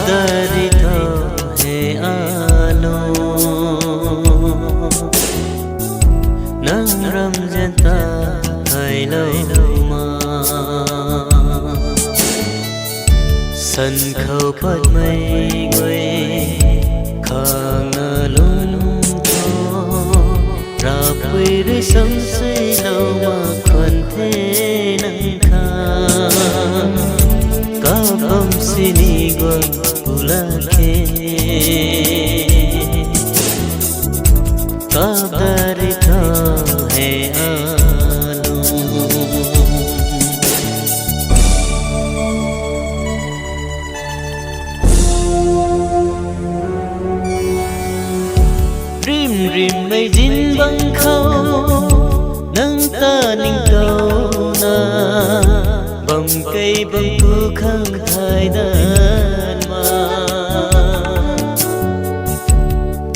dari thao he alo nang ram janta thai lâu mà sân khâu bắt mây quay khang lung thô ra quê rơi sấm xây lâu mà còn thế nắng kha ka bom sini gua ulake ka dari thao he alo rim rim mây dính băng khâu nắng ta ninh cầu na bầm cây bầm cu khang khai đơn mà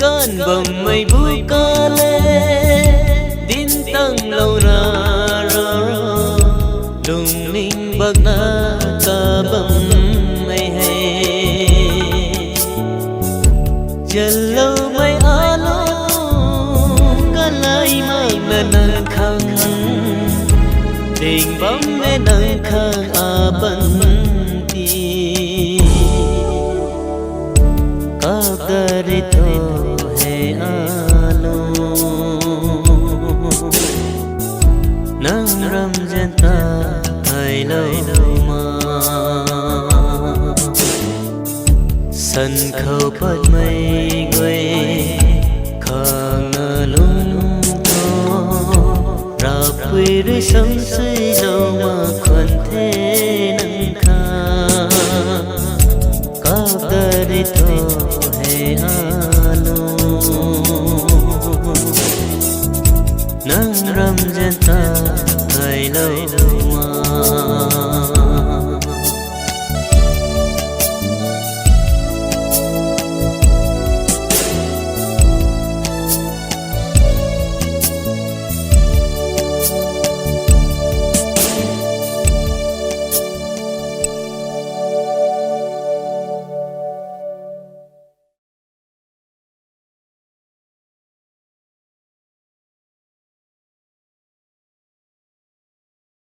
con bầm mây bụi ca lê tin tăng lâu ra đùng ninh bạc na ta bầm mây hay chờ lâu mây alo ca lại mang lên nâng khang tình bóng mê nâng khang à bần ti ka dari thao he alo nang ram janta thai lâu mà sân khâu bắt mây quay khang lung thô ra quê rơi sấm xây lâu mà còn thế nắng kha ka dari thao he